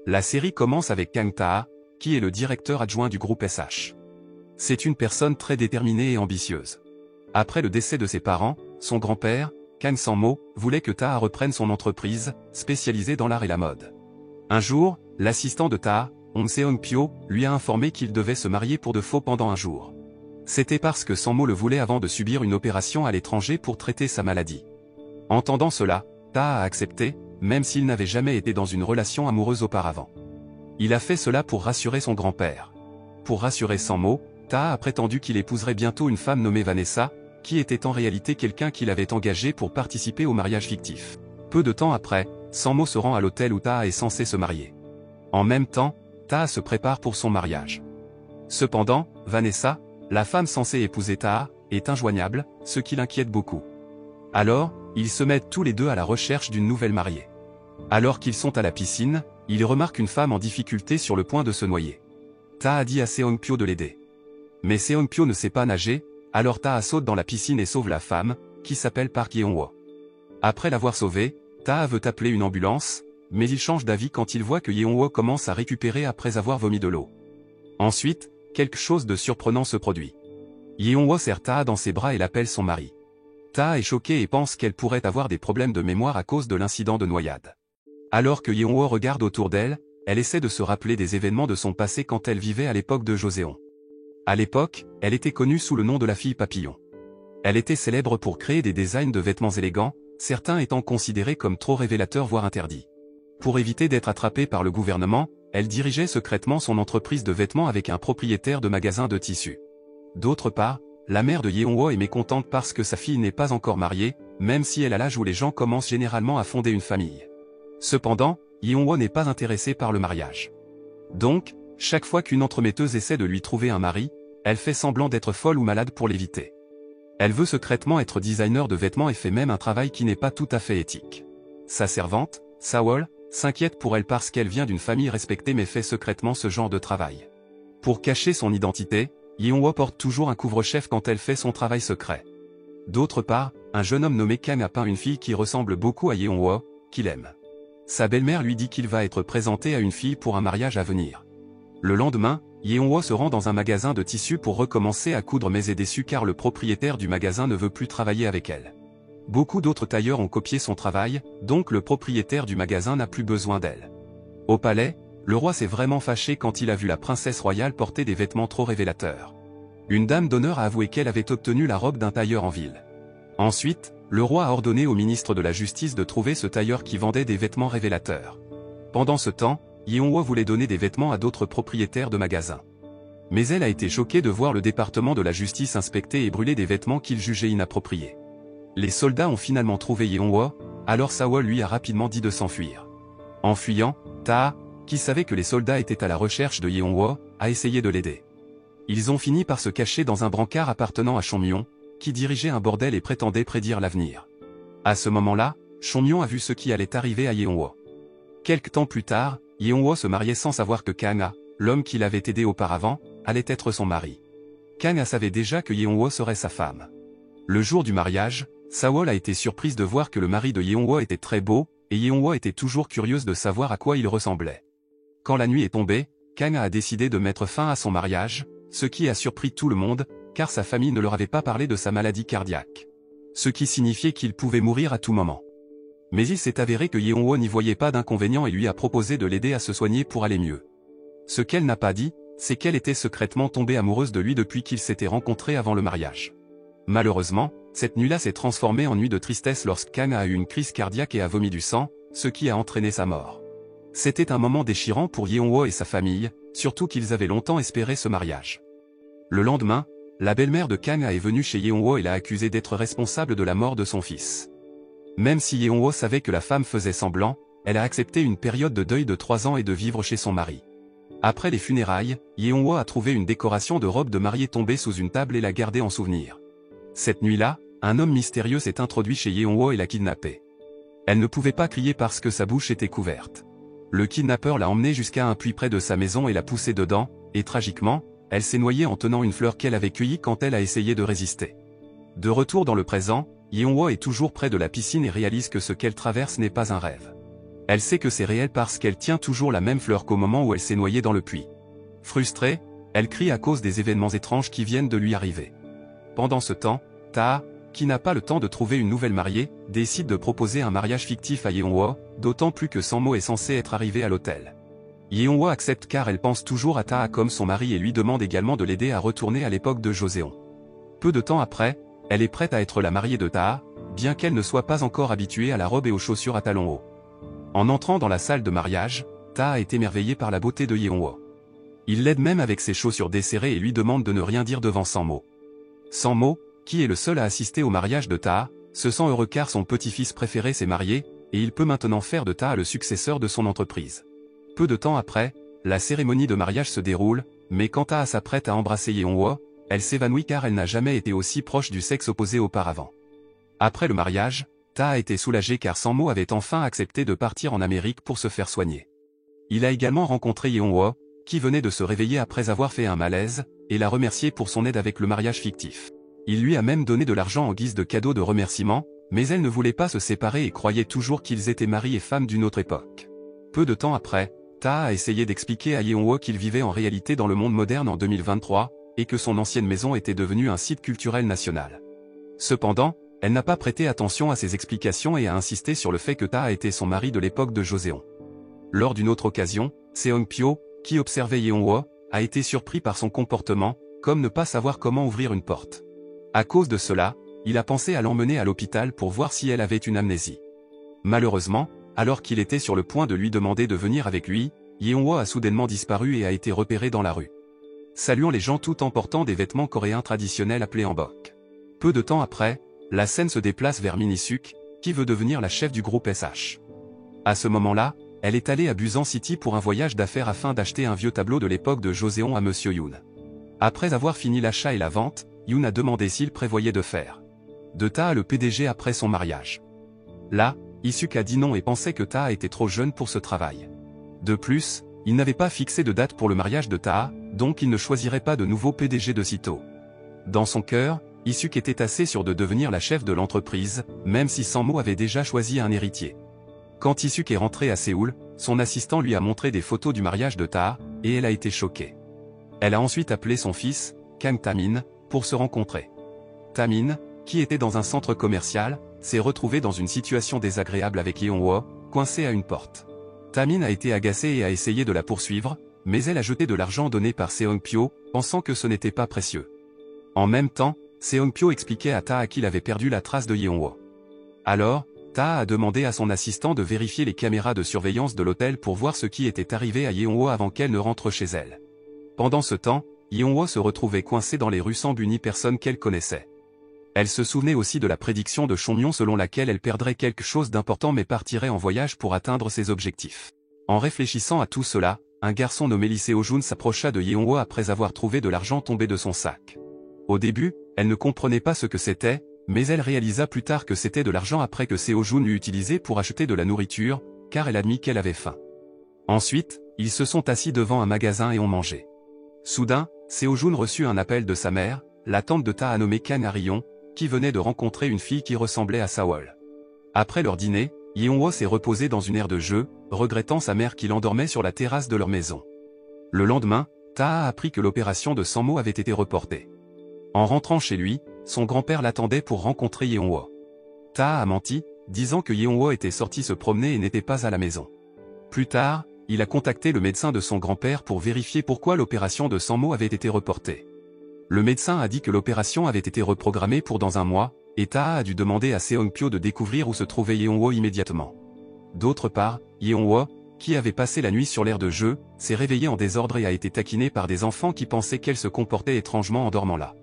La série commence avec Kang Ta, qui est le directeur adjoint du groupe SH. C'est une personne très déterminée et ambitieuse. Après le décès de ses parents, son grand-père, Kang Sang-mo, voulait que Ta reprenne son entreprise, spécialisée dans l'art et la mode. Un jour, l'assistant de Ta, Hong Seong-pyo, lui a informé qu'il devait se marier pour de faux pendant un jour. C'était parce que Sang-mo le voulait avant de subir une opération à l'étranger pour traiter sa maladie. Entendant cela, Ta a accepté, même s'il n'avait jamais été dans une relation amoureuse auparavant. Il a fait cela pour rassurer son grand-père. Pour rassurer Sang-mo, Ta a prétendu qu'il épouserait bientôt une femme nommée Vanessa, qui était en réalité quelqu'un qu'il avait engagé pour participer au mariage fictif. Peu de temps après, Sang-mo se rend à l'hôtel où Ta est censé se marier. En même temps, Ta se prépare pour son mariage. Cependant, Vanessa, la femme censée épouser Ta, est injoignable, ce qui l'inquiète beaucoup. Alors, ils se mettent tous les deux à la recherche d'une nouvelle mariée. Alors qu'ils sont à la piscine, ils remarquent une femme en difficulté sur le point de se noyer. Ta a dit à Seong-pyo de l'aider. Mais Seong-pyo ne sait pas nager, alors Ta saute dans la piscine et sauve la femme, qui s'appelle Park Yeon-woo. Après l'avoir sauvée, Ta veut appeler une ambulance, mais il change d'avis quand il voit que Yeon-woo commence à récupérer après avoir vomi de l'eau. Ensuite, quelque chose de surprenant se produit. Yeon-woo serre Ta dans ses bras et l'appelle son mari. Ta est choquée et pense qu'elle pourrait avoir des problèmes de mémoire à cause de l'incident de noyade. Alors que Yeon-woo regarde autour d'elle, elle essaie de se rappeler des événements de son passé quand elle vivait à l'époque de Joseon. À l'époque, elle était connue sous le nom de la fille papillon. Elle était célèbre pour créer des designs de vêtements élégants, certains étant considérés comme trop révélateurs voire interdits. Pour éviter d'être attrapée par le gouvernement, elle dirigeait secrètement son entreprise de vêtements avec un propriétaire de magasin de tissus. D'autre part, la mère de Yeon-woo est mécontente parce que sa fille n'est pas encore mariée, même si elle a l'âge où les gens commencent généralement à fonder une famille. Cependant, Yeon-woo n'est pas intéressée par le mariage. Donc, chaque fois qu'une entremetteuse essaie de lui trouver un mari, elle fait semblant d'être folle ou malade pour l'éviter. Elle veut secrètement être designer de vêtements et fait même un travail qui n'est pas tout à fait éthique. Sa servante, Sawol, s'inquiète pour elle parce qu'elle vient d'une famille respectée mais fait secrètement ce genre de travail. Pour cacher son identité, Yeon-woo porte toujours un couvre-chef quand elle fait son travail secret. D'autre part, un jeune homme nommé Kang a peint une fille qui ressemble beaucoup à Yeon-woo, qu'il aime. Sa belle-mère lui dit qu'il va être présenté à une fille pour un mariage à venir. Le lendemain, Yeon-woo se rend dans un magasin de tissus pour recommencer à coudre mais est déçu car le propriétaire du magasin ne veut plus travailler avec elle. Beaucoup d'autres tailleurs ont copié son travail, donc le propriétaire du magasin n'a plus besoin d'elle. Au palais, le roi s'est vraiment fâché quand il a vu la princesse royale porter des vêtements trop révélateurs. Une dame d'honneur a avoué qu'elle avait obtenu la robe d'un tailleur en ville. Ensuite, le roi a ordonné au ministre de la Justice de trouver ce tailleur qui vendait des vêtements révélateurs. Pendant ce temps, Yeon-woo voulait donner des vêtements à d'autres propriétaires de magasins. Mais elle a été choquée de voir le département de la justice inspecter et brûler des vêtements qu'il jugeait inappropriés. Les soldats ont finalement trouvé Yeon-woo, alors Sawol lui a rapidement dit de s'enfuir. En fuyant, Ta, qui savait que les soldats étaient à la recherche de Yeon-woo, a essayé de l'aider. Ils ont fini par se cacher dans un brancard appartenant à Chonmyon, qui dirigeait un bordel et prétendait prédire l'avenir. À ce moment-là, Chonmyon a vu ce qui allait arriver à Yeon-woo. Quelque temps plus tard, Yeon-woo se mariait sans savoir que Kang, l'homme qui l'avait aidé auparavant, allait être son mari. Kang savait déjà que Yeon-woo serait sa femme. Le jour du mariage, Sawol a été surprise de voir que le mari de Yeon-woo était très beau, et Yeon-woo était toujours curieuse de savoir à quoi il ressemblait. Quand la nuit est tombée, Kang a décidé de mettre fin à son mariage, ce qui a surpris tout le monde, car sa famille ne leur avait pas parlé de sa maladie cardiaque. Ce qui signifiait qu'il pouvait mourir à tout moment. Mais il s'est avéré que Yeon-woo n'y voyait pas d'inconvénient et lui a proposé de l'aider à se soigner pour aller mieux. Ce qu'elle n'a pas dit, c'est qu'elle était secrètement tombée amoureuse de lui depuis qu'ils s'étaient rencontrés avant le mariage. Malheureusement, cette nuit-là s'est transformée en nuit de tristesse lorsque Kang a eu une crise cardiaque et a vomi du sang, ce qui a entraîné sa mort. C'était un moment déchirant pour Yeon-woo et sa famille, surtout qu'ils avaient longtemps espéré ce mariage. Le lendemain, la belle-mère de Kang est venue chez Yeon-woo et l'a accusé d'être responsable de la mort de son fils. Même si Yeon-woo savait que la femme faisait semblant, elle a accepté une période de deuil de 3 ans et de vivre chez son mari. Après les funérailles, Yeon-woo a trouvé une décoration de robe de mariée tombée sous une table et l'a gardée en souvenir. Cette nuit-là, un homme mystérieux s'est introduit chez Yeon-woo et l'a kidnappée. Elle ne pouvait pas crier parce que sa bouche était couverte. Le kidnappeur l'a emmenée jusqu'à un puits près de sa maison et l'a poussée dedans, et tragiquement, elle s'est noyée en tenant une fleur qu'elle avait cueillie quand elle a essayé de résister. De retour dans le présent, Yeon-woo est toujours près de la piscine et réalise que ce qu'elle traverse n'est pas un rêve. Elle sait que c'est réel parce qu'elle tient toujours la même fleur qu'au moment où elle s'est noyée dans le puits. Frustrée, elle crie à cause des événements étranges qui viennent de lui arriver. Pendant ce temps, Taha, qui n'a pas le temps de trouver une nouvelle mariée, décide de proposer un mariage fictif à Yeonwoo, d'autant plus que Sang-mo est censé être arrivé à l'hôtel. Yeonwoo accepte car elle pense toujours à Taha comme son mari et lui demande également de l'aider à retourner à l'époque de Joseon. Peu de temps après, elle est prête à être la mariée de Taha, bien qu'elle ne soit pas encore habituée à la robe et aux chaussures à talons hauts. En entrant dans la salle de mariage, Taha est émerveillée par la beauté de Yeonwoo. Il l'aide même avec ses chaussures desserrées et lui demande de ne rien dire devant Sang-mo. Sang-mo, qui est le seul à assister au mariage de Taha, se sent heureux car son petit-fils préféré s'est marié, et il peut maintenant faire de Taha le successeur de son entreprise. Peu de temps après, la cérémonie de mariage se déroule, mais quand Taha s'apprête à embrasser Yeonwoo, elle s'évanouit car elle n'a jamais été aussi proche du sexe opposé auparavant. Après le mariage, Taha était soulagée car Sang-mo avait enfin accepté de partir en Amérique pour se faire soigner. Il a également rencontré Yeonwoo, qui venait de se réveiller après avoir fait un malaise, et l'a remercié pour son aide avec le mariage fictif. Il lui a même donné de l'argent en guise de cadeau de remerciement, mais elle ne voulait pas se séparer et croyait toujours qu'ils étaient mari et femme d'une autre époque. Peu de temps après, Taha a essayé d'expliquer à Yeonwoo qu'il vivait en réalité dans le monde moderne en 2023, et que son ancienne maison était devenue un site culturel national. Cependant, elle n'a pas prêté attention à ses explications et a insisté sur le fait que Taha était son mari de l'époque de Joseon. Lors d'une autre occasion, Seong-pyo, qui observait Yeonwoo, a été surpris par son comportement, comme ne pas savoir comment ouvrir une porte. À cause de cela, il a pensé à l'emmener à l'hôpital pour voir si elle avait une amnésie. Malheureusement, alors qu'il était sur le point de lui demander de venir avec lui, Yeonwoo a soudainement disparu et a été repéré dans la rue, saluant les gens tout en portant des vêtements coréens traditionnels appelés hanbok. Peu de temps après, la scène se déplace vers Min-suk, qui veut devenir la chef du groupe SH. À ce moment-là, elle est allée à Busan City pour un voyage d'affaires afin d'acheter un vieux tableau de l'époque de Joseon à Monsieur Yoon. Après avoir fini l'achat et la vente, Yoon a demandé s'il prévoyait de faire de Taha le PDG après son mariage. Là, Isuk a dit non et pensait que Taha était trop jeune pour ce travail. De plus, il n'avait pas fixé de date pour le mariage de Taha, donc il ne choisirait pas de nouveau PDG de sitôt. Dans son cœur, Isuk était assez sûr de devenir la chef de l'entreprise, même si Sang-mo avait déjà choisi un héritier. Quand Isuk est rentré à Séoul, son assistant lui a montré des photos du mariage de Taha, et elle a été choquée. Elle a ensuite appelé son fils, Kang Tamin, pour se rencontrer. Tamin, qui était dans un centre commercial, s'est retrouvé dans une situation désagréable avec Yeonwoo, coincé à une porte. Tamin a été agacée et a essayé de la poursuivre, mais elle a jeté de l'argent donné par Seong-pyo, pensant que ce n'était pas précieux. En même temps, Seong-pyo expliquait à Taha qu'il avait perdu la trace de Yeonwoo. Alors, Taha a demandé à son assistant de vérifier les caméras de surveillance de l'hôtel pour voir ce qui était arrivé à Yeonwoo avant qu'elle ne rentre chez elle. Pendant ce temps, Yeonwoo se retrouvait coincée dans les rues sans but ni personne qu'elle connaissait. Elle se souvenait aussi de la prédiction de Chongmyon selon laquelle elle perdrait quelque chose d'important mais partirait en voyage pour atteindre ses objectifs. En réfléchissant à tout cela, un garçon nommé Lee Seo-jun s'approcha de Yeonwoo après avoir trouvé de l'argent tombé de son sac. Au début, elle ne comprenait pas ce que c'était, mais elle réalisa plus tard que c'était de l'argent après que Seo-jun l'eut utilisé pour acheter de la nourriture, car elle admit qu'elle avait faim. Ensuite, ils se sont assis devant un magasin et ont mangé. Soudain, Seo-jun reçut un appel de sa mère, la tante de Taha nommée Kang Arion, qui venait de rencontrer une fille qui ressemblait à Sawol. Après leur dîner, Yeonwoo s'est reposé dans une aire de jeu, regrettant sa mère qui l'endormait sur la terrasse de leur maison. Le lendemain, Taha a appris que l'opération de Sang-mo avait été reportée. En rentrant chez lui, son grand-père l'attendait pour rencontrer Yeonwoo. Taha a menti, disant que Yeonwoo était sorti se promener et n'était pas à la maison. Plus tard, il a contacté le médecin de son grand-père pour vérifier pourquoi l'opération de Sang-mo avait été reportée. Le médecin a dit que l'opération avait été reprogrammée pour dans un mois, et Taha a dû demander à Seong-pyo de découvrir où se trouvait Yeonwoo immédiatement. D'autre part, Yeonwoo, qui avait passé la nuit sur l'aire de jeu, s'est réveillée en désordre et a été taquinée par des enfants qui pensaient qu'elle se comportait étrangement en dormant là.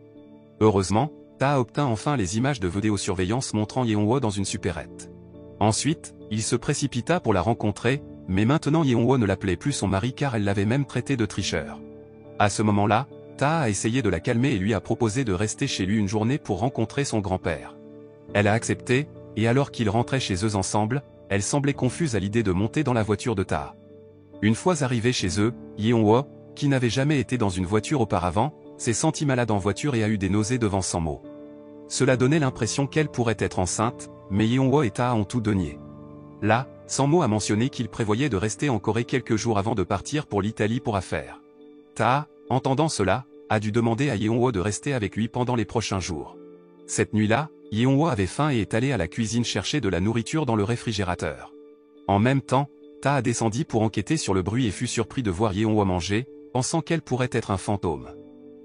Heureusement, Taha obtint enfin les images de vidéosurveillance montrant Yeonwoo dans une supérette. Ensuite, il se précipita pour la rencontrer, mais maintenant Yeonwoo ne l'appelait plus son mari car elle l'avait même traité de tricheur. À ce moment-là, Taha a essayé de la calmer et lui a proposé de rester chez lui une journée pour rencontrer son grand-père. Elle a accepté, et alors qu'ils rentraient chez eux ensemble, elle semblait confuse à l'idée de monter dans la voiture de Taha. Une fois arrivés chez eux, Yeonwoo, qui n'avait jamais été dans une voiture auparavant, s'est sentie malade en voiture et a eu des nausées devant Sang-mo. Cela donnait l'impression qu'elle pourrait être enceinte, mais Yeonwoo et Taha ont tout nié. Là, Sanmo a mentionné qu'il prévoyait de rester en Corée quelques jours avant de partir pour l'Italie pour affaires. Taha, entendant cela, a dû demander à Yeonwoo de rester avec lui pendant les prochains jours. Cette nuit-là, Yeonwoo avait faim et est allé à la cuisine chercher de la nourriture dans le réfrigérateur. En même temps, Taha descendit pour enquêter sur le bruit et fut surpris de voir Yeonwoo manger, pensant qu'elle pourrait être un fantôme.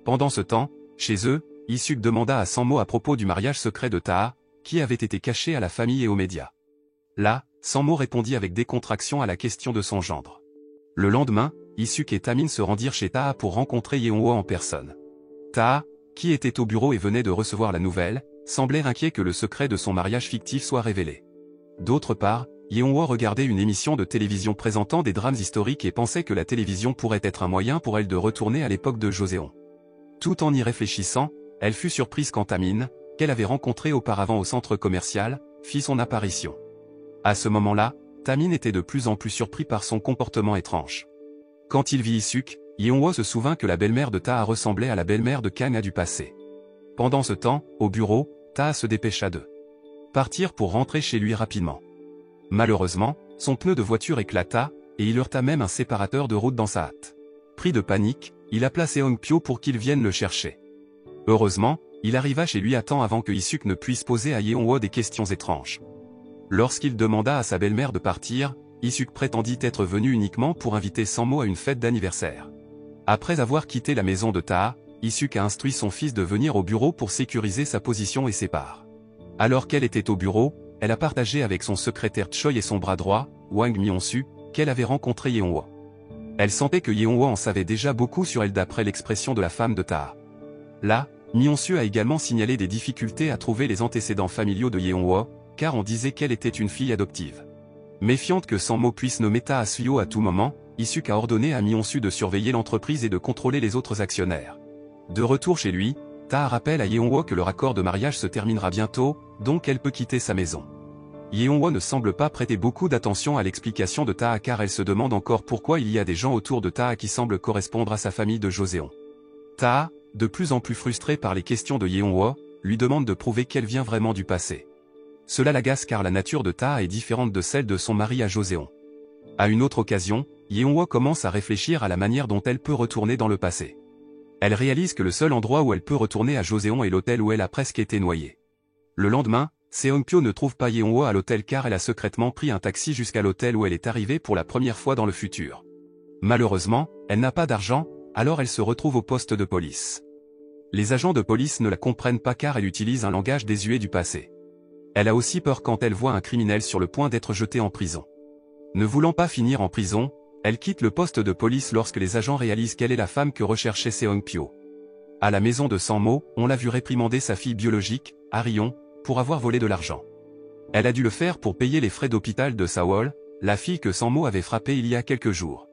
Pendant ce temps, chez eux, Isuk demanda à Sanmo à propos du mariage secret de Taha, qui avait été caché à la famille et aux médias. Là, Sanmo répondit avec décontraction à la question de son gendre. Le lendemain, Isuk et Tamin se rendirent chez Taha pour rencontrer Yeonwoo en personne. Taha, qui était au bureau et venait de recevoir la nouvelle, semblait inquiet que le secret de son mariage fictif soit révélé. D'autre part, Yeonwoo regardait une émission de télévision présentant des drames historiques et pensait que la télévision pourrait être un moyen pour elle de retourner à l'époque de Joseon. Tout en y réfléchissant, elle fut surprise quand Tamin, qu'elle avait rencontré auparavant au centre commercial, fit son apparition. À ce moment-là, Tamin était de plus en plus surpris par son comportement étrange. Quand il vit Isuk, Yeonwoo se souvint que la belle-mère de Taha ressemblait à la belle-mère de Kang du passé. Pendant ce temps, au bureau, Taha se dépêcha de partir pour rentrer chez lui rapidement. Malheureusement, son pneu de voiture éclata, et il heurta même un séparateur de route dans sa hâte. Pris de panique, il appela Seong-pyo pour qu'il vienne le chercher. Heureusement, il arriva chez lui à temps avant que Isuk ne puisse poser à Yeonwoo des questions étranges. Lorsqu'il demanda à sa belle-mère de partir, Isuk prétendit être venu uniquement pour inviter Sanmo à une fête d'anniversaire. Après avoir quitté la maison de Taha, Isuk a instruit son fils de venir au bureau pour sécuriser sa position et ses parts. Alors qu'elle était au bureau, elle a partagé avec son secrétaire Choi et son bras droit, Wang Myong-su, qu'elle avait rencontré Yeonwoo. Elle sentait que Yeonwoo en savait déjà beaucoup sur elle d'après l'expression de la femme de Taha. Là, Myong-su a également signalé des difficultés à trouver les antécédents familiaux de Yeonwoo, car on disait qu'elle était une fille adoptive. Méfiante que Sanmo puisse nommer Taha Suyo à tout moment, Isuk a ordonné à Myong-su de surveiller l'entreprise et de contrôler les autres actionnaires. De retour chez lui, Taha rappelle à Yeonwoo que leur accord de mariage se terminera bientôt, donc elle peut quitter sa maison. Yeonwoo ne semble pas prêter beaucoup d'attention à l'explication de Taha car elle se demande encore pourquoi il y a des gens autour de Taha qui semblent correspondre à sa famille de Joseon. Taha, de plus en plus frustrée par les questions de Yeonwoo, lui demande de prouver qu'elle vient vraiment du passé. Cela l'agace car la nature de Taha est différente de celle de son mari à Joseon. À une autre occasion, Yeonwoo commence à réfléchir à la manière dont elle peut retourner dans le passé. Elle réalise que le seul endroit où elle peut retourner à Joseon est l'hôtel où elle a presque été noyée. Le lendemain, Seong-pyo ne trouve pas Yeonwoo à l'hôtel car elle a secrètement pris un taxi jusqu'à l'hôtel où elle est arrivée pour la première fois dans le futur. Malheureusement, elle n'a pas d'argent, alors elle se retrouve au poste de police. Les agents de police ne la comprennent pas car elle utilise un langage désuet du passé. Elle a aussi peur quand elle voit un criminel sur le point d'être jeté en prison. Ne voulant pas finir en prison, elle quitte le poste de police lorsque les agents réalisent qu'elle est la femme que recherchait Seong-pyo. À la maison de Sanmo, on l'a vu réprimander sa fille biologique, Arion, pour avoir volé de l'argent. Elle a dû le faire pour payer les frais d'hôpital de Sawol, la fille que Sanmo avait frappée il y a quelques jours.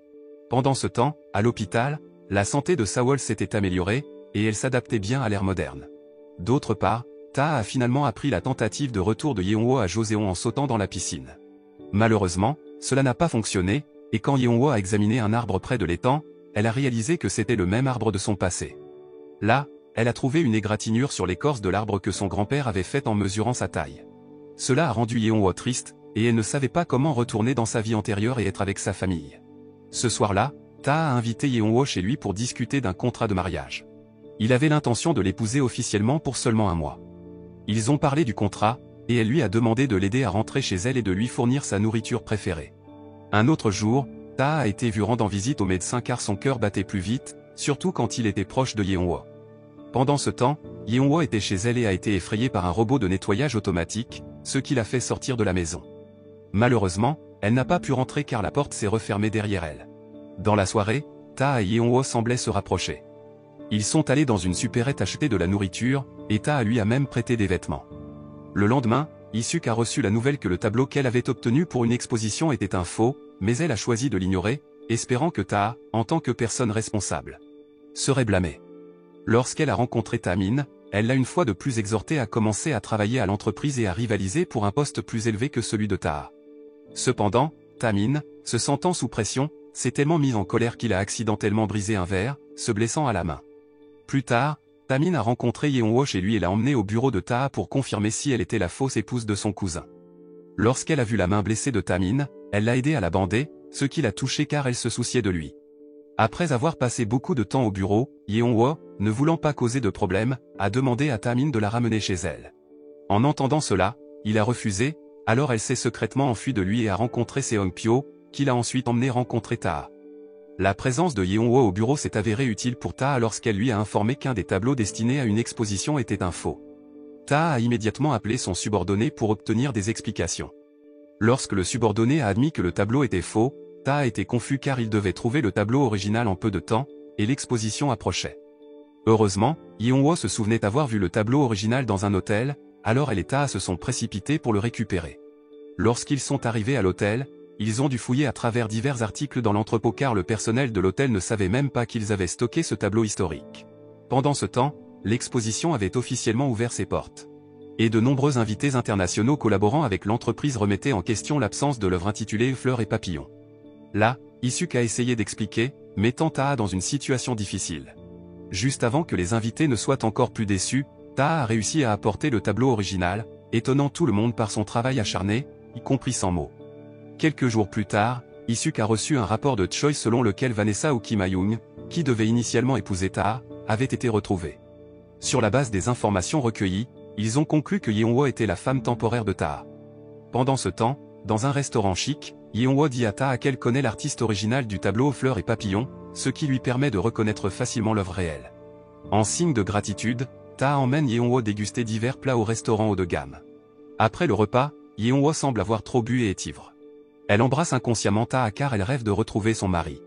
Pendant ce temps, à l'hôpital, la santé de Sawol s'était améliorée, et elle s'adaptait bien à l'ère moderne. D'autre part, Taha a finalement appris la tentative de retour de Yeonwoo à Joseon en sautant dans la piscine. Malheureusement, cela n'a pas fonctionné, et quand Yeonwoo a examiné un arbre près de l'étang, elle a réalisé que c'était le même arbre de son passé. Là, elle a trouvé une égratignure sur l'écorce de l'arbre que son grand-père avait faite en mesurant sa taille. Cela a rendu Yeonwoo triste, et elle ne savait pas comment retourner dans sa vie antérieure et être avec sa famille. Ce soir-là, Taha a invité Yeonwoo chez lui pour discuter d'un contrat de mariage. Il avait l'intention de l'épouser officiellement pour seulement un mois. Ils ont parlé du contrat, et elle lui a demandé de l'aider à rentrer chez elle et de lui fournir sa nourriture préférée. Un autre jour, Taha a été vu rendre visite au médecin car son cœur battait plus vite, surtout quand il était proche de Yeonwoo. Pendant ce temps, Yeonwoo était chez elle et a été effrayée par un robot de nettoyage automatique, ce qui l'a fait sortir de la maison. Malheureusement, elle n'a pas pu rentrer car la porte s'est refermée derrière elle. Dans la soirée, Taha et Yeonwoo semblaient se rapprocher. Ils sont allés dans une supérette acheter de la nourriture, et Taha lui a même prêté des vêtements. Le lendemain, Isuk a reçu la nouvelle que le tableau qu'elle avait obtenu pour une exposition était un faux, mais elle a choisi de l'ignorer, espérant que Taha, en tant que personne responsable, serait blâmée. Lorsqu'elle a rencontré Tamin, elle l'a une fois de plus exhorté à commencer à travailler à l'entreprise et à rivaliser pour un poste plus élevé que celui de Taha. Cependant, Tamin, se sentant sous pression, s'est tellement mis en colère qu'il a accidentellement brisé un verre, se blessant à la main. Plus tard, Tamin a rencontré Yeonwoo chez lui et l'a emmenée au bureau de Taha pour confirmer si elle était la fausse épouse de son cousin. Lorsqu'elle a vu la main blessée de Tamin, elle l'a aidé à la bander, ce qui l'a touché car elle se souciait de lui. Après avoir passé beaucoup de temps au bureau, Yeon-woo, ne voulant pas causer de problème, a demandé à Taemin de la ramener chez elle. En entendant cela, il a refusé, alors elle s'est secrètement enfuie de lui et a rencontré Seong-pyo, qui l'a ensuite emmené rencontrer Taha. La présence de Yeon-woo au bureau s'est avérée utile pour Taha lorsqu'elle lui a informé qu'un des tableaux destinés à une exposition était un faux. Taha a immédiatement appelé son subordonné pour obtenir des explications. Lorsque le subordonné a admis que le tableau était faux, Taha était confus car il devait trouver le tableau original en peu de temps, et l'exposition approchait. Heureusement, Yeon-woo se souvenait avoir vu le tableau original dans un hôtel, alors elle et Taha se sont précipités pour le récupérer. Lorsqu'ils sont arrivés à l'hôtel, ils ont dû fouiller à travers divers articles dans l'entrepôt car le personnel de l'hôtel ne savait même pas qu'ils avaient stocké ce tableau historique. Pendant ce temps, l'exposition avait officiellement ouvert ses portes. Et de nombreux invités internationaux collaborant avec l'entreprise remettaient en question l'absence de l'œuvre intitulée Fleurs et papillons. Là, Isuk a essayé d'expliquer, mettant Taha dans une situation difficile. Juste avant que les invités ne soient encore plus déçus, Taha a réussi à apporter le tableau original, étonnant tout le monde par son travail acharné, y compris sans mots. Quelques jours plus tard, Isuk a reçu un rapport de Choi selon lequel Vanessa ou Kim Ha-young, qui devait initialement épouser Taha, avait été retrouvée. Sur la base des informations recueillies, ils ont conclu que Yeon-woo était la femme temporaire de Taha. Pendant ce temps, dans un restaurant chic, Yeon-woo dit à Taha qu'elle connaît l'artiste original du tableau aux fleurs et papillons, ce qui lui permet de reconnaître facilement l'œuvre réelle. En signe de gratitude, Taha emmène Yeon-woo déguster divers plats au restaurant haut de gamme. Après le repas, Yeon-woo semble avoir trop bu et est ivre. Elle embrasse inconsciemment Taha car elle rêve de retrouver son mari.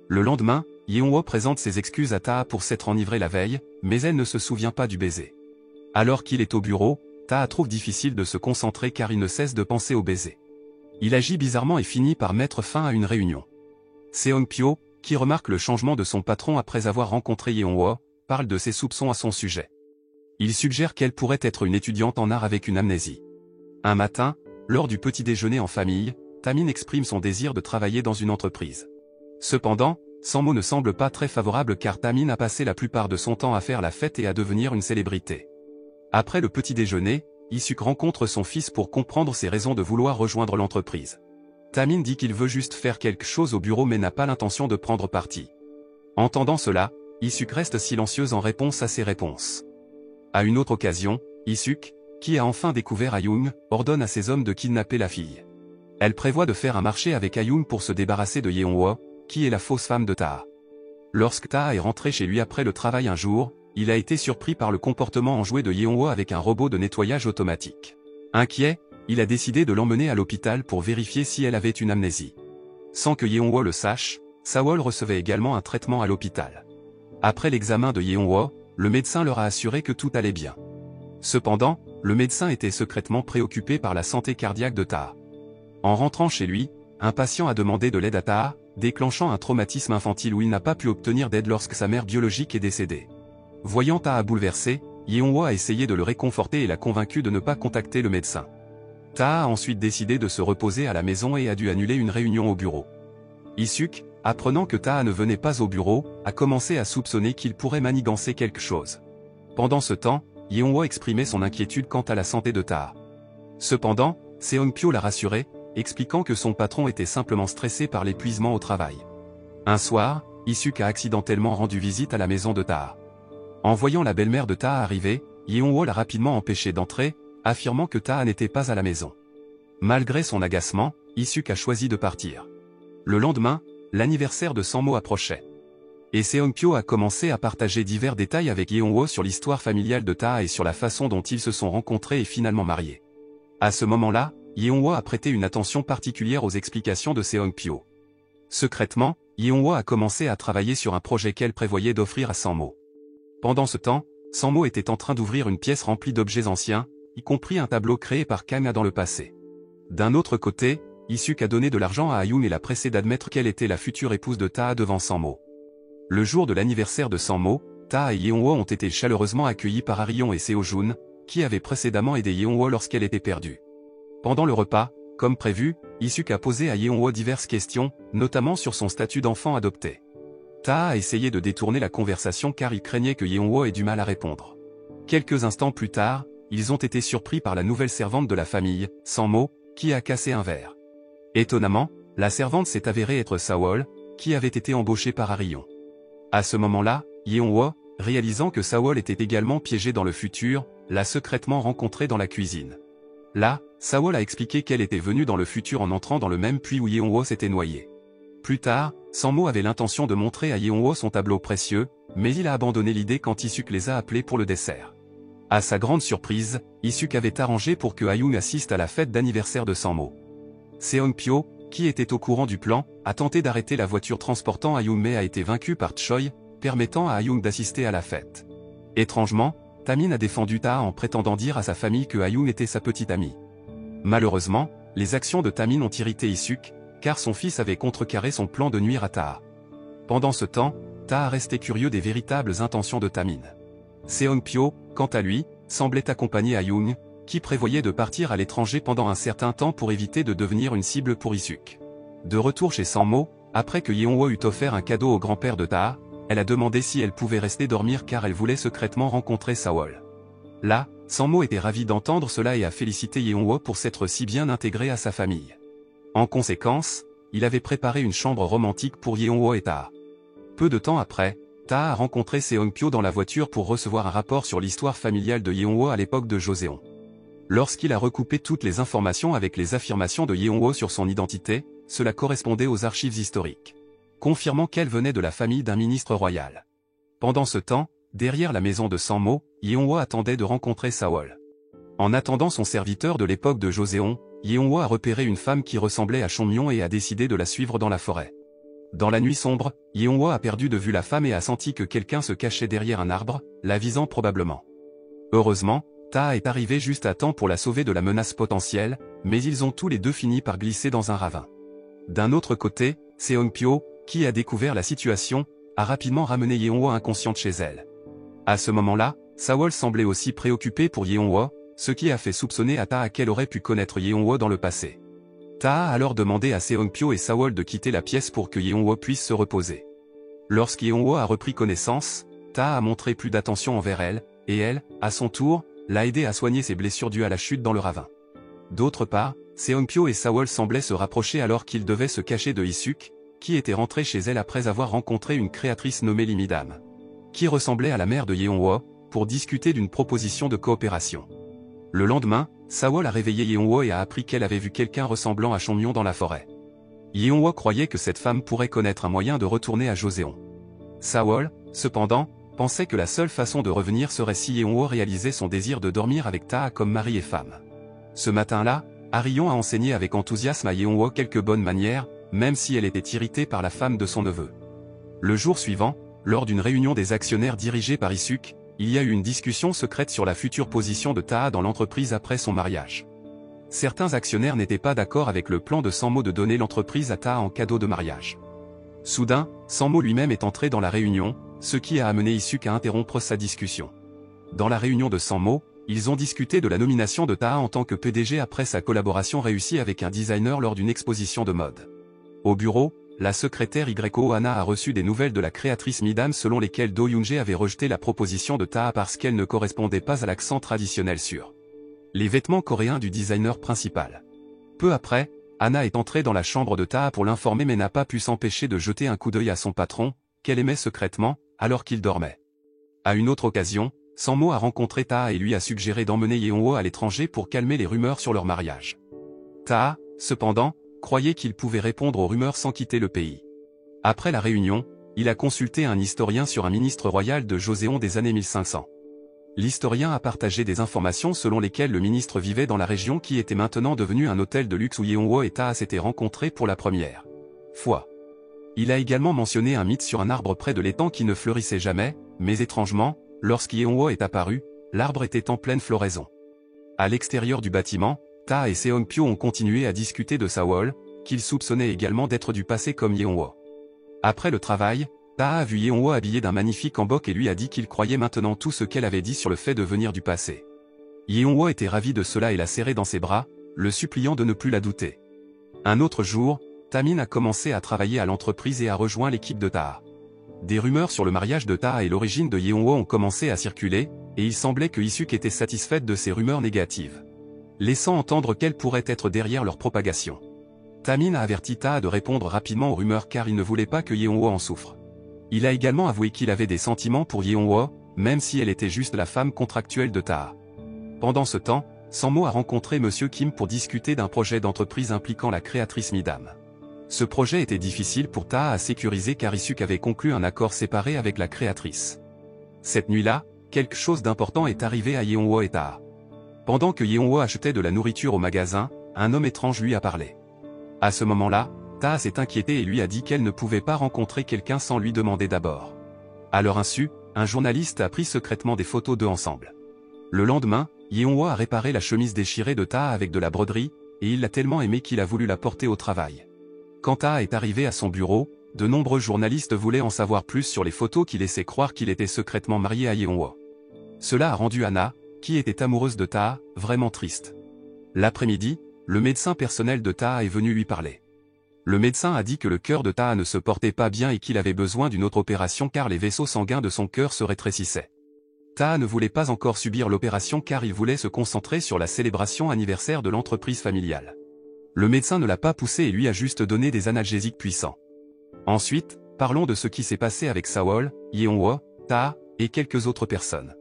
Le lendemain, Yeon-woo présente ses excuses à Taha pour s'être enivrée la veille, mais elle ne se souvient pas du baiser. Alors qu'il est au bureau, Taha trouve difficile de se concentrer car il ne cesse de penser au baiser. Il agit bizarrement et finit par mettre fin à une réunion. Seong-pyo, qui remarque le changement de son patron après avoir rencontré Yeon-woo, parle de ses soupçons à son sujet. Il suggère qu'elle pourrait être une étudiante en art avec une amnésie. Un matin, lors du petit déjeuner en famille, Taemin exprime son désir de travailler dans une entreprise. Cependant, Sang-mo ne semble pas très favorable car Taemin a passé la plupart de son temps à faire la fête et à devenir une célébrité. Après le petit déjeuner, Isuk rencontre son fils pour comprendre ses raisons de vouloir rejoindre l'entreprise. Taemin dit qu'il veut juste faire quelque chose au bureau mais n'a pas l'intention de prendre parti. Entendant cela, Isuk reste silencieuse en réponse à ses réponses. À une autre occasion, Isuk, qui a enfin découvert Ha-young, ordonne à ses hommes de kidnapper la fille. Elle prévoit de faire un marché avec Ha-young pour se débarrasser de Yeon-woo, qui est la fausse femme de Taha. Lorsque Taha est rentré chez lui après le travail un jour, il a été surpris par le comportement enjoué de Yeon-woo avec un robot de nettoyage automatique. Inquiet, il a décidé de l'emmener à l'hôpital pour vérifier si elle avait une amnésie. Sans que Yeon-woo le sache, Sawol recevait également un traitement à l'hôpital. Après l'examen de Yeon-woo, le médecin leur a assuré que tout allait bien. Cependant, le médecin était secrètement préoccupé par la santé cardiaque de Taha. En rentrant chez lui, un patient a demandé de l'aide à Taha, déclenchant un traumatisme infantile où il n'a pas pu obtenir d'aide lorsque sa mère biologique est décédée. Voyant Taha bouleversée, Yeon-woo a essayé de le réconforter et l'a convaincu de ne pas contacter le médecin. Taha a ensuite décidé de se reposer à la maison et a dû annuler une réunion au bureau. Isuk, apprenant que Taha ne venait pas au bureau, a commencé à soupçonner qu'il pourrait manigancer quelque chose. Pendant ce temps, Yeon-woo exprimait son inquiétude quant à la santé de Taha. Cependant, Seong-pyo l'a rassuré, expliquant que son patron était simplement stressé par l'épuisement au travail. Un soir, Isuk a accidentellement rendu visite à la maison de Taha. En voyant la belle-mère de Taha arriver, Yeon-woo l'a rapidement empêché d'entrer, affirmant que Taha n'était pas à la maison. Malgré son agacement, Isuk a choisi de partir. Le lendemain, l'anniversaire de Sang-mo approchait. Et Seong-pyo a commencé à partager divers détails avec Yeon-woo sur l'histoire familiale de Taha et sur la façon dont ils se sont rencontrés et finalement mariés. À ce moment-là, Yeon-woo a prêté une attention particulière aux explications de Seong-pyo. Secrètement, Yeon-woo a commencé à travailler sur un projet qu'elle prévoyait d'offrir à Sang-mo. Pendant ce temps, Sang-mo était en train d'ouvrir une pièce remplie d'objets anciens, y compris un tableau créé par Kang dans le passé. D'un autre côté, Isuk a donné de l'argent à Ha-young et l'a pressé d'admettre qu'elle était la future épouse de Taha devant Sang-mo. Le jour de l'anniversaire de Sang-mo, Taha et Yeon-woo ont été chaleureusement accueillis par Ha-ryong et Seo-jun, qui avaient précédemment aidé Yeon-woo lorsqu'elle était perdue. Pendant le repas, comme prévu, Isuk a posé à Yeon-woo diverses questions, notamment sur son statut d'enfant adopté. Taha a essayé de détourner la conversation car il craignait que Yeon-woo ait du mal à répondre. Quelques instants plus tard, ils ont été surpris par la nouvelle servante de la famille, Sang-mo, qui a cassé un verre. Étonnamment, la servante s'est avérée être Sawol, qui avait été embauché par Arion. À ce moment-là, Yeonwoo, réalisant que Sawol était également piégé dans le futur, l'a secrètement rencontré dans la cuisine. Là, Sawol a expliqué qu'elle était venue dans le futur en entrant dans le même puits où Yeonwoo s'était noyé. Plus tard, Sang-mo avait l'intention de montrer à Yeonwoo son tableau précieux, mais il a abandonné l'idée quand Isuk les a appelés pour le dessert. À sa grande surprise, Isuk avait arrangé pour que Ayung assiste à la fête d'anniversaire de Sang-mo. Seong-pyo, qui était au courant du plan, a tenté d'arrêter la voiture transportant Ayung mais a été vaincu par Choi, permettant à Ayung d'assister à la fête. Étrangement, Tamin a défendu Ta en prétendant dire à sa famille que Ayung était sa petite amie. Malheureusement, les actions de Tamin ont irrité Isuk, car son fils avait contrecarré son plan de nuire à Ta. Pendant ce temps, Ta restait curieux des véritables intentions de Tamin. Seong-pyo, quant à lui, semblait accompagner Ayung, qui prévoyait de partir à l'étranger pendant un certain temps pour éviter de devenir une cible pour Isuk. De retour chez Sang-mo, après que Yeonwoo eut offert un cadeau au grand-père de Ta, elle a demandé si elle pouvait rester dormir car elle voulait secrètement rencontrer Sawol. Là, Sang-mo était ravi d'entendre cela et a félicité Yeonwoo pour s'être si bien intégré à sa famille. En conséquence, il avait préparé une chambre romantique pour Yeonwoo et Ta. Peu de temps après, Ta a rencontré Seong-pyo dans la voiture pour recevoir un rapport sur l'histoire familiale de Yeonwoo à l'époque de Joseon. Lorsqu'il a recoupé toutes les informations avec les affirmations de Yeonwoo sur son identité, cela correspondait aux archives historiques, confirmant qu'elle venait de la famille d'un ministre royal. Pendant ce temps, derrière la maison de Sang-mo, Yeonwoo attendait de rencontrer Sawol. En attendant son serviteur de l'époque de Joseon, Yeonwoo a repéré une femme qui ressemblait à Chonmyon et a décidé de la suivre dans la forêt. Dans la nuit sombre, Yeonwoo a perdu de vue la femme et a senti que quelqu'un se cachait derrière un arbre, la visant probablement. Heureusement, Ta est arrivé juste à temps pour la sauver de la menace potentielle, mais ils ont tous les deux fini par glisser dans un ravin. D'un autre côté, Seong-pyo, qui a découvert la situation, a rapidement ramené Yeonwoo inconsciente chez elle. À ce moment-là, Sawol semblait aussi préoccupé pour Yeonwoo, ce qui a fait soupçonner à Ta qu'elle aurait pu connaître Yeonwoo dans le passé. Ta a alors demandé à Seong-pyo et Sawol de quitter la pièce pour que Yeonwoo puisse se reposer. Lorsqu'Yeonwoo a repris connaissance, Ta a montré plus d'attention envers elle, et elle, à son tour, l'a aidé à soigner ses blessures dues à la chute dans le ravin. D'autre part, Seong-pyo et Sawol semblaient se rapprocher alors qu'ils devaient se cacher de Isuk, qui était rentrée chez elle après avoir rencontré une créatrice nommée Limidam, qui ressemblait à la mère de Yeonwoo, pour discuter d'une proposition de coopération. Le lendemain, Sawol a réveillé Yeonwoo et a appris qu'elle avait vu quelqu'un ressemblant à Chonmyon dans la forêt. Yeonwoo croyait que cette femme pourrait connaître un moyen de retourner à Joseon. Sawol, cependant, pensait que la seule façon de revenir serait si Yeonwoo réalisait son désir de dormir avec Ta comme mari et femme. Ce matin-là, Arion a enseigné avec enthousiasme à Yeonwoo quelques bonnes manières, même si elle était irritée par la femme de son neveu. Le jour suivant, lors d'une réunion des actionnaires dirigée par Isuk, il y a eu une discussion secrète sur la future position de Ta dans l'entreprise après son mariage. Certains actionnaires n'étaient pas d'accord avec le plan de Sang-mo de donner l'entreprise à Ta en cadeau de mariage. Soudain, Sang-mo lui-même est entré dans la réunion, ce qui a amené Isuk à interrompre sa discussion. Dans la réunion de Sang-mo, ils ont discuté de la nomination de Ta en tant que PDG après sa collaboration réussie avec un designer lors d'une exposition de mode. Au bureau, la secrétaire Yoko Hana a reçu des nouvelles de la créatrice Midam selon lesquelles Do Yoon-jae avait rejeté la proposition de Ta parce qu'elle ne correspondait pas à l'accent traditionnel sur les vêtements coréens du designer principal. Peu après, Hana est entrée dans la chambre de Ta pour l'informer mais n'a pas pu s'empêcher de jeter un coup d'œil à son patron, qu'elle aimait secrètement, alors qu'il dormait. À une autre occasion, Sang-mo a rencontré Ta et lui a suggéré d'emmener Yeonwoo à l'étranger pour calmer les rumeurs sur leur mariage. Ta, cependant, croyait qu'il pouvait répondre aux rumeurs sans quitter le pays. Après la réunion, il a consulté un historien sur un ministre royal de Joseon des années 1500. L'historien a partagé des informations selon lesquelles le ministre vivait dans la région qui était maintenant devenue un hôtel de luxe où Yeonwoo et Ta s'étaient rencontrés pour la première fois. Il a également mentionné un mythe sur un arbre près de l'étang qui ne fleurissait jamais, mais étrangement, lorsqu'Yeonwoo est apparu, l'arbre était en pleine floraison. À l'extérieur du bâtiment, Ta et Seong-pyo ont continué à discuter de Sawol, qu'ils soupçonnaient également d'être du passé comme Yeonwoo. Après le travail, Ta a vu Yeonwoo habillé d'un magnifique hanbok et lui a dit qu'il croyait maintenant tout ce qu'elle avait dit sur le fait de venir du passé. Yeonwoo était ravi de cela et l'a serré dans ses bras, le suppliant de ne plus la douter. Un autre jour, Tamin a commencé à travailler à l'entreprise et a rejoint l'équipe de Ta. Des rumeurs sur le mariage de Ta et l'origine de Yeonwoo ont commencé à circuler, et il semblait que Isuk était satisfaite de ces rumeurs négatives, laissant entendre qu'elle pourrait être derrière leur propagation. Tamin a averti Ta de répondre rapidement aux rumeurs car il ne voulait pas que Yeonwoo en souffre. Il a également avoué qu'il avait des sentiments pour Yeonwoo, même si elle était juste la femme contractuelle de Ta. Pendant ce temps, Sang-mo a rencontré Monsieur Kim pour discuter d'un projet d'entreprise impliquant la créatrice Midam. Ce projet était difficile pour Ta à sécuriser car Isuk avait conclu un accord séparé avec la créatrice. Cette nuit-là, quelque chose d'important est arrivé à Yeonwoo et Ta. Pendant que Yeonwoo achetait de la nourriture au magasin, un homme étrange lui a parlé. À ce moment-là, Ta s'est inquiétée et lui a dit qu'elle ne pouvait pas rencontrer quelqu'un sans lui demander d'abord. À leur insu, un journaliste a pris secrètement des photos d'eux ensemble. Le lendemain, Yeonwoo a réparé la chemise déchirée de Ta avec de la broderie, et il l'a tellement aimée qu'il a voulu la porter au travail. Quand Ta est arrivé à son bureau, de nombreux journalistes voulaient en savoir plus sur les photos qui laissaient croire qu'il était secrètement marié à Yeonwoo. Cela a rendu Anna, qui était amoureuse de Ta, vraiment triste. L'après-midi, le médecin personnel de Ta est venu lui parler. Le médecin a dit que le cœur de Ta ne se portait pas bien et qu'il avait besoin d'une autre opération car les vaisseaux sanguins de son cœur se rétrécissaient. Ta ne voulait pas encore subir l'opération car il voulait se concentrer sur la célébration anniversaire de l'entreprise familiale. Le médecin ne l'a pas poussé et lui a juste donné des analgésiques puissants. Ensuite, parlons de ce qui s'est passé avec Sawol, Yeonwoo, Ta, et quelques autres personnes.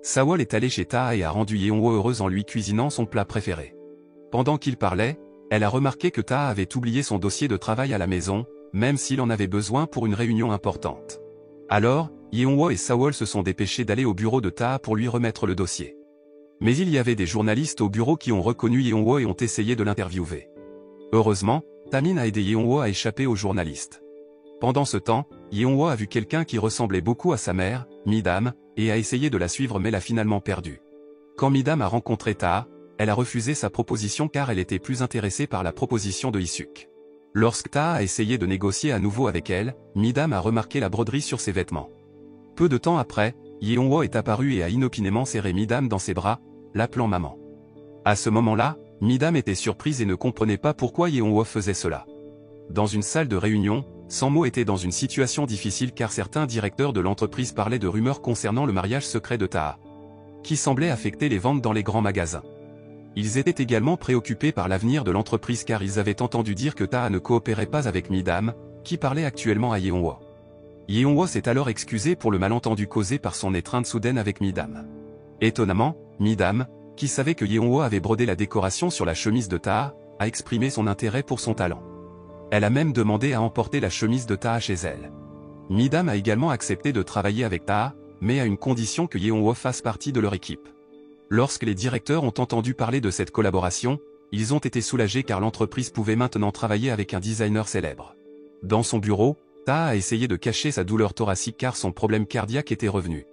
Sawol est allé chez Ta et a rendu Yeonwoo heureuse en lui cuisinant son plat préféré. Pendant qu'il parlait, elle a remarqué que Ta avait oublié son dossier de travail à la maison, même s'il en avait besoin pour une réunion importante. Alors, Yeonwoo et Sawol se sont dépêchés d'aller au bureau de Ta pour lui remettre le dossier. Mais il y avait des journalistes au bureau qui ont reconnu Yeonwoo et ont essayé de l'interviewer. Heureusement, Tamin a aidé Yeonwoo à échapper aux journalistes. Pendant ce temps, Yeonwoo a vu quelqu'un qui ressemblait beaucoup à sa mère, Midam, et a essayé de la suivre mais l'a finalement perdue. Quand Midam a rencontré Ta, elle a refusé sa proposition car elle était plus intéressée par la proposition de Isuk. Lorsque Ta a essayé de négocier à nouveau avec elle, Midam a remarqué la broderie sur ses vêtements. Peu de temps après, Yeonwoo est apparu et a inopinément serré Midam dans ses bras, l'appelant maman. À ce moment-là, Midam était surprise et ne comprenait pas pourquoi Yeonwoo faisait cela. Dans une salle de réunion, Sang-mo était dans une situation difficile car certains directeurs de l'entreprise parlaient de rumeurs concernant le mariage secret de Ta, qui semblait affecter les ventes dans les grands magasins. Ils étaient également préoccupés par l'avenir de l'entreprise car ils avaient entendu dire que Ta ne coopérait pas avec Midam, qui parlait actuellement à Yeonwoo. Yeonwoo s'est alors excusé pour le malentendu causé par son étreinte soudaine avec Midam. Étonnamment, Midam, qui savait que Yeonwoo avait brodé la décoration sur la chemise de Ta, a exprimé son intérêt pour son talent. Elle a même demandé à emporter la chemise de Ta chez elle. Midam a également accepté de travailler avec Ta, mais à une condition que Yeonwoo fasse partie de leur équipe. Lorsque les directeurs ont entendu parler de cette collaboration, ils ont été soulagés car l'entreprise pouvait maintenant travailler avec un designer célèbre. Dans son bureau, Ta a essayé de cacher sa douleur thoracique car son problème cardiaque était revenu.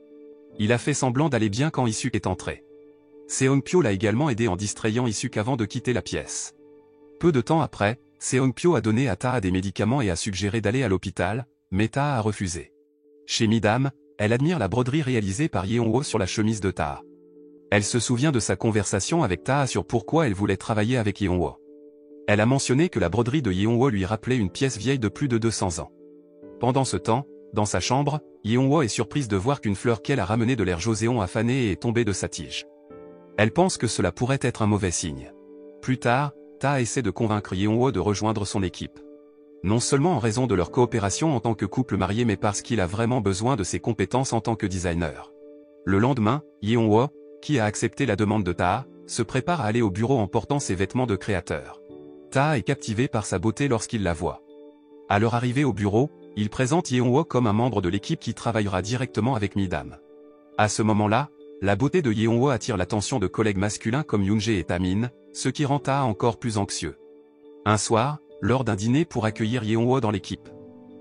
Il a fait semblant d'aller bien quand Isuk est entré. Seongpyo l'a également aidé en distrayant Isuk avant de quitter la pièce. Peu de temps après, Seongpyo a donné à Ta des médicaments et a suggéré d'aller à l'hôpital, mais Ta a refusé. Chez Midam, elle admire la broderie réalisée par Yeonwoo sur la chemise de Ta. Elle se souvient de sa conversation avec Ta sur pourquoi elle voulait travailler avec Yeonwoo. Elle a mentionné que la broderie de Yeonwoo lui rappelait une pièce vieille de plus de 200 ans. Pendant ce temps, dans sa chambre, Yeonwoo est surprise de voir qu'une fleur qu'elle a ramenée de l'air Joséon a fané et est tombée de sa tige. Elle pense que cela pourrait être un mauvais signe. Plus tard, Ta essaie de convaincre Yeonwoo de rejoindre son équipe. Non seulement en raison de leur coopération en tant que couple marié mais parce qu'il a vraiment besoin de ses compétences en tant que designer. Le lendemain, Yeonwoo, qui a accepté la demande de Ta, se prépare à aller au bureau en portant ses vêtements de créateur. Ta est captivé par sa beauté lorsqu'il la voit. À leur arrivée au bureau, il présente Yeonwoo comme un membre de l'équipe qui travaillera directement avec Midam. À ce moment-là, la beauté de Yeonwoo attire l'attention de collègues masculins comme Yoonjae et Tamin, ce qui rend Ta encore plus anxieux. Un soir, lors d'un dîner pour accueillir Yeonwoo dans l'équipe,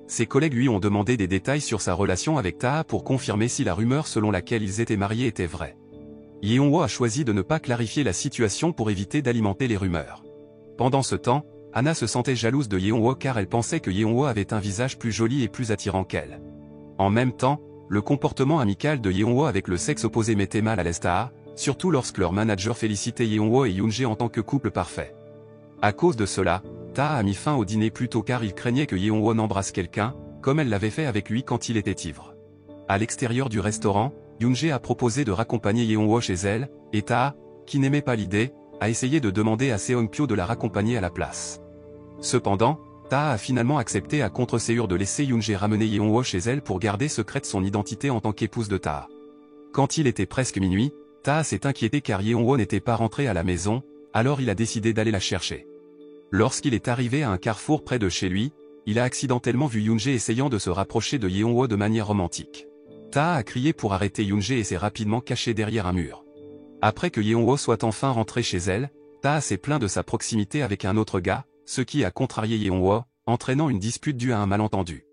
ses collègues lui ont demandé des détails sur sa relation avec Ta pour confirmer si la rumeur selon laquelle ils étaient mariés était vraie. Yeonwoo a choisi de ne pas clarifier la situation pour éviter d'alimenter les rumeurs. Pendant ce temps, Anna se sentait jalouse de Yeonwoo car elle pensait que Yeonwoo avait un visage plus joli et plus attirant qu'elle. En même temps, le comportement amical de Yeonwoo avec le sexe opposé mettait mal à l'aise Ta, surtout lorsque leur manager félicitait Yeonwoo et Yoonjae en tant que couple parfait. À cause de cela, Ta a mis fin au dîner plus tôt car il craignait que Yeonwoo n'embrasse quelqu'un, comme elle l'avait fait avec lui quand il était ivre. À l'extérieur du restaurant, Yoonjae a proposé de raccompagner Yeonwoo chez elle, et Ta, qui n'aimait pas l'idée, a essayé de demander à Seongpyo de la raccompagner à la place. Cependant, Ta a finalement accepté à contre-séure de laisser Yoon-jae ramener Yeon-woo chez elle pour garder secrète son identité en tant qu'épouse de Ta. Quand il était presque minuit, Ta s'est inquiété car Yeon-woo n'était pas rentré à la maison, alors il a décidé d'aller la chercher. Lorsqu'il est arrivé à un carrefour près de chez lui, il a accidentellement vu Yoon-jae essayant de se rapprocher de Yeon-woo de manière romantique. Ta a crié pour arrêter Yoon-jae et s'est rapidement caché derrière un mur. Après que Yeon-woo soit enfin rentré chez elle, Ta s'est plaint de sa proximité avec un autre gars, ce qui a contrarié Yeon-woo, entraînant une dispute due à un malentendu.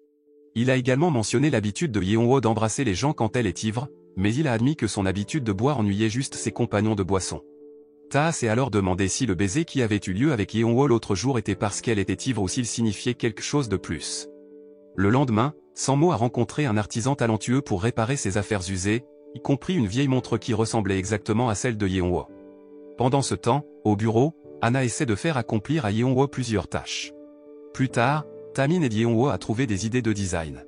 Il a également mentionné l'habitude de Yeon-woo d'embrasser les gens quand elle est ivre, mais il a admis que son habitude de boire ennuyait juste ses compagnons de boisson. Ta s'est alors demandé si le baiser qui avait eu lieu avec Yeon-woo l'autre jour était parce qu'elle était ivre ou s'il signifiait quelque chose de plus. Le lendemain, Sang-mo a rencontré un artisan talentueux pour réparer ses affaires usées, y compris une vieille montre qui ressemblait exactement à celle de Yeon-woo. Pendant ce temps, au bureau, Anna essaie de faire accomplir à Yeon-woo plusieurs tâches. Plus tard, Tamin aide Yeon-woo à trouver des idées de design.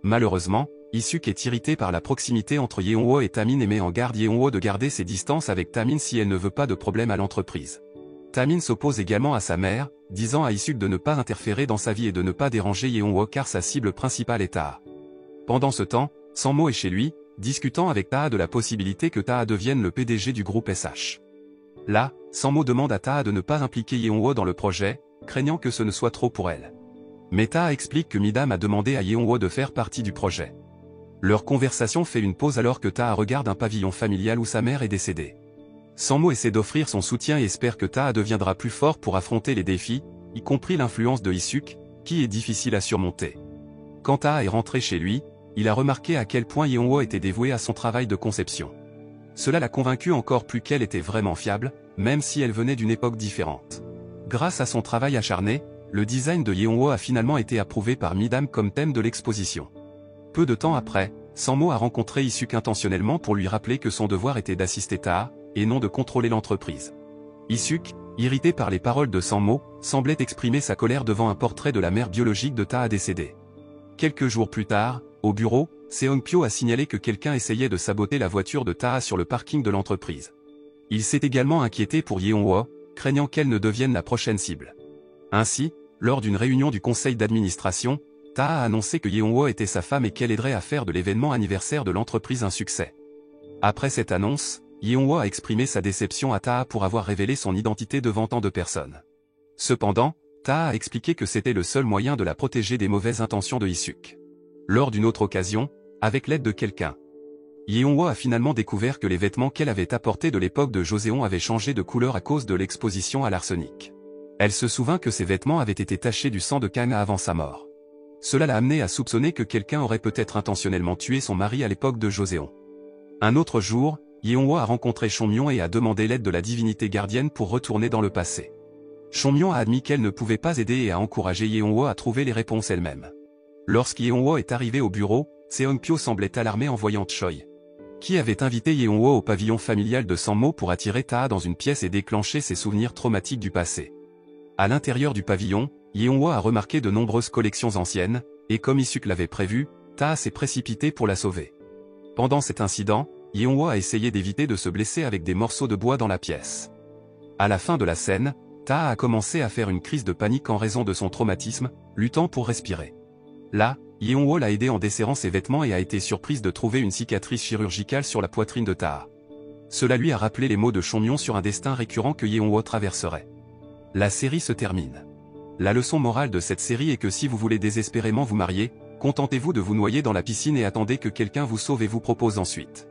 Malheureusement, Isuk est irrité par la proximité entre Yeon-woo et Tamin et met en garde Yeon-woo de garder ses distances avec Tamin si elle ne veut pas de problème à l'entreprise. Tamin s'oppose également à sa mère, disant à Isuk de ne pas interférer dans sa vie et de ne pas déranger Yeon-woo car sa cible principale est Ta. Pendant ce temps, Sang-mo est chez lui, discutant avec Ta de la possibilité que Ta devienne le PDG du groupe SH. Là, Sang-mo demande à Ta de ne pas impliquer Yeon-woo dans le projet, craignant que ce ne soit trop pour elle. Mais Ta explique que Midam a demandé à Yeon-woo de faire partie du projet. Leur conversation fait une pause alors que Ta regarde un pavillon familial où sa mère est décédée. Sang-mo essaie d'offrir son soutien et espère que Ta deviendra plus fort pour affronter les défis, y compris l'influence de Isuk, qui est difficile à surmonter. Quand Ta est rentré chez lui, il a remarqué à quel point Yeon-woo était dévouée à son travail de conception. Cela l'a convaincu encore plus qu'elle était vraiment fiable, même si elle venait d'une époque différente. Grâce à son travail acharné, le design de Yeon-woo a finalement été approuvé par Midam comme thème de l'exposition. Peu de temps après, Sang-mo a rencontré Isuk intentionnellement pour lui rappeler que son devoir était d'assister Ta, et non de contrôler l'entreprise. Isuk, irrité par les paroles de Sang-mo, semblait exprimer sa colère devant un portrait de la mère biologique de Ta décédée. Quelques jours plus tard, au bureau, Seong-pyo a signalé que quelqu'un essayait de saboter la voiture de Ta sur le parking de l'entreprise. Il s'est également inquiété pour Yeon-woo, craignant qu'elle ne devienne la prochaine cible. Ainsi, lors d'une réunion du conseil d'administration, Ta a annoncé que Yeon-woo était sa femme et qu'elle aiderait à faire de l'événement anniversaire de l'entreprise un succès. Après cette annonce, Yeon-woo a exprimé sa déception à Ta pour avoir révélé son identité devant tant de personnes. Cependant, Ta a expliqué que c'était le seul moyen de la protéger des mauvaises intentions de Isuk. Lors d'une autre occasion, avec l'aide de quelqu'un, Yeon-woo a finalement découvert que les vêtements qu'elle avait apportés de l'époque de Joseon avaient changé de couleur à cause de l'exposition à l'arsenic. Elle se souvint que ses vêtements avaient été tachés du sang de Kang avant sa mort. Cela l'a amené à soupçonner que quelqu'un aurait peut-être intentionnellement tué son mari à l'époque de Joseon. Un autre jour, Yeon-woo a rencontré Chon-myon et a demandé l'aide de la divinité gardienne pour retourner dans le passé. Chon-myon a admis qu'elle ne pouvait pas aider et a encouragé Yeon-woo à trouver les réponses elle-même. Lorsqu'Yeon-woo est arrivé au bureau, Seong-pyo semblait alarmé en voyant Choi, qui avait invité Yeon-woo au pavillon familial de Sang-mo pour attirer Ta dans une pièce et déclencher ses souvenirs traumatiques du passé. À l'intérieur du pavillon, Yeon-woo a remarqué de nombreuses collections anciennes, et comme Isuk l'avait prévu, Ta s'est précipité pour la sauver. Pendant cet incident, Yeon-woo a essayé d'éviter de se blesser avec des morceaux de bois dans la pièce. À la fin de la scène, Ta a commencé à faire une crise de panique en raison de son traumatisme, luttant pour respirer. Là, Yeon-woo l'a aidé en desserrant ses vêtements et a été surprise de trouver une cicatrice chirurgicale sur la poitrine de Ta. Cela lui a rappelé les mots de Chon-myon sur un destin récurrent que Yeon-woo traverserait. La série se termine. La leçon morale de cette série est que si vous voulez désespérément vous marier, contentez-vous de vous noyer dans la piscine et attendez que quelqu'un vous sauve et vous propose ensuite.